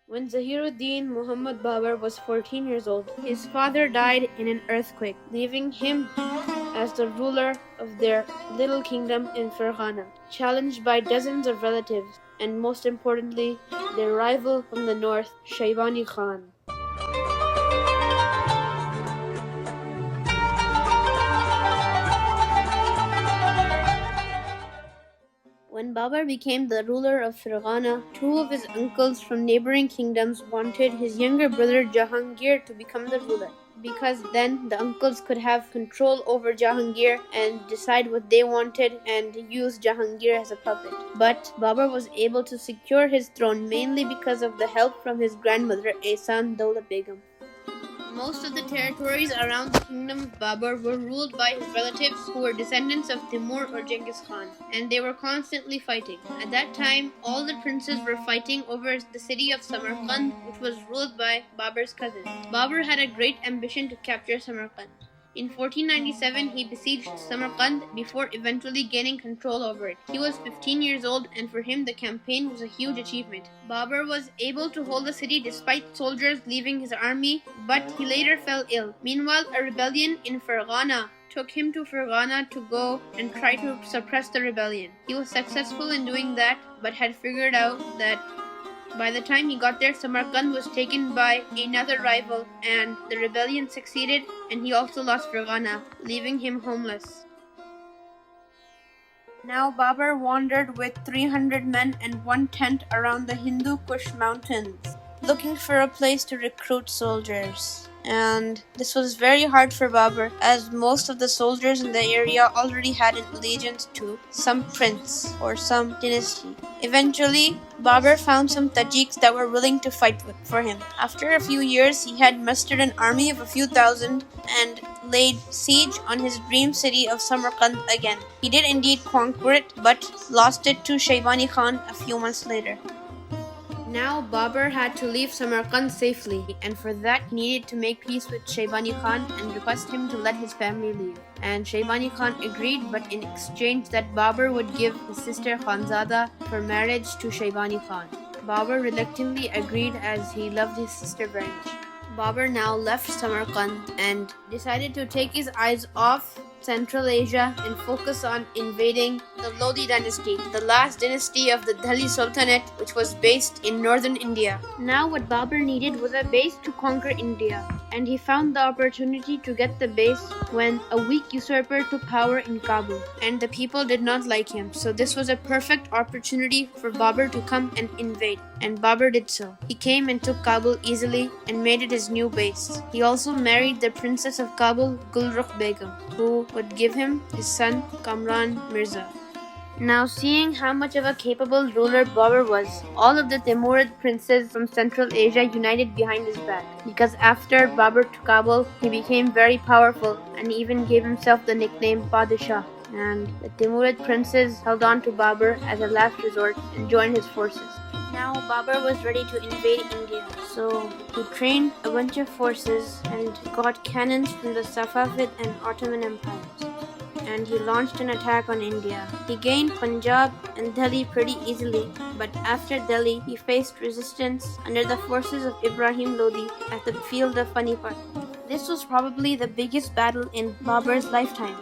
When Zahiruddin Muhammad Babur was 14 years old, his father died in an earthquake, leaving him as the ruler of their little kingdom in Ferghana, challenged by dozens of relatives, and most importantly, their rival from the north, Shaybani Khan. When Babur became the ruler of Ferghana, two of his uncles from neighboring kingdoms wanted his younger brother Jahangir to become the ruler, because then the uncles could have control over Jahangir and decide what they wanted and use Jahangir as a puppet. But Babur was able to secure his throne mainly because of the help from his grandmother Ehsan Daulat Begum. Most of the territories around the kingdom of Babur were ruled by his relatives who were descendants of Timur or Genghis Khan, and they were constantly fighting. At that time, all the princes were fighting over the city of Samarkand, which was ruled by Babur's cousin. Babur had a great ambition to capture Samarkand. In 1497, he besieged Samarkand before eventually gaining control over it. He was 15 years old, and for him the campaign was a huge achievement. Babur was able to hold the city despite soldiers leaving his army, but he later fell ill. Meanwhile, a rebellion in Ferghana took him to Ferghana to go and try to suppress the rebellion. He was successful in doing that, but had figured out that by the time he got there, Samarkand was taken by another rival, and the rebellion succeeded, and he also lost Ferghana, leaving him homeless. Now Babur wandered with 300 men and one tent around the Hindu Kush mountains, looking for a place to recruit soldiers. And this was very hard for Babur, as most of the soldiers in the area already had an allegiance to some prince or some dynasty. Eventually, Babur found some Tajiks that were willing to fight for him. After a few years, he had mustered an army of a few thousand and laid siege on his dream city of Samarkand again. He did indeed conquer it, but lost it to Shaybani Khan a few months later. Now Babur had to leave Samarkand safely, and for that he needed to make peace with Shaybani Khan and request him to let his family leave. And Shaybani Khan agreed, but in exchange that Babur would give his sister Khanzada for marriage to Shaybani Khan. Babur reluctantly agreed as he loved his sister very much. Babur now left Samarkand and decided to take his eyes off Central Asia and focus on invading the Lodi dynasty, the last dynasty of the Delhi Sultanate, which was based in northern India. Now what Babur needed was a base to conquer India, and he found the opportunity to get the base when a weak usurper took power in Kabul, and the people did not like him. So this was a perfect opportunity for Babur to come and invade, and Babur did so. He came and took Kabul easily and made it his new base. He also married the princess of Kabul, Gulrukh Begum, who would give him his son Kamran Mirza. Now, seeing how much of a capable ruler Babur was, all of the Timurid princes from Central Asia united behind his back, because after Babur took Kabul, he became very powerful and even gave himself the nickname Padishah. And the Timurid princes held on to Babur as a last resort and joined his forces. Now Babur was ready to invade India, so he trained a bunch of forces and got cannons from the Safavid and Ottoman empires, and he launched an attack on India. He gained Punjab and Delhi pretty easily, but after Delhi, he faced resistance under the forces of Ibrahim Lodi at the field of Panipat. This was probably the biggest battle in Babur's lifetime,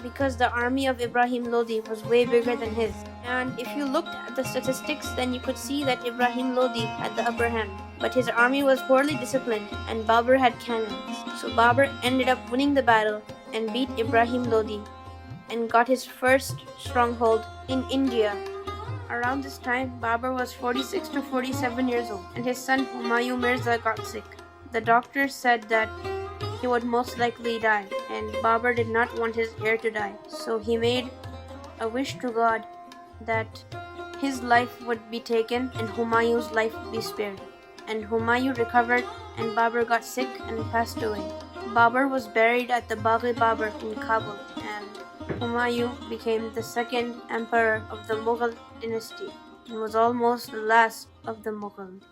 because the army of Ibrahim Lodi was way bigger than his. And if you looked at the statistics, then you could see that Ibrahim Lodi had the upper hand. But his army was poorly disciplined and Babur had cannons. So Babur ended up winning the battle and beat Ibrahim Lodi and got his first stronghold in India. Around this time, Babur was 46 to 47 years old, and his son Humayun Mirza got sick. The doctors said that he would most likely die, and Babur did not want his heir to die. So he made a wish to God that his life would be taken and Humayun's life would be spared. And Humayun recovered, and Babur got sick and passed away. Babur was buried at the Bagh-e Babur in Kabul, and Humayun became the second emperor of the Mughal dynasty and was almost the last of the Mughal.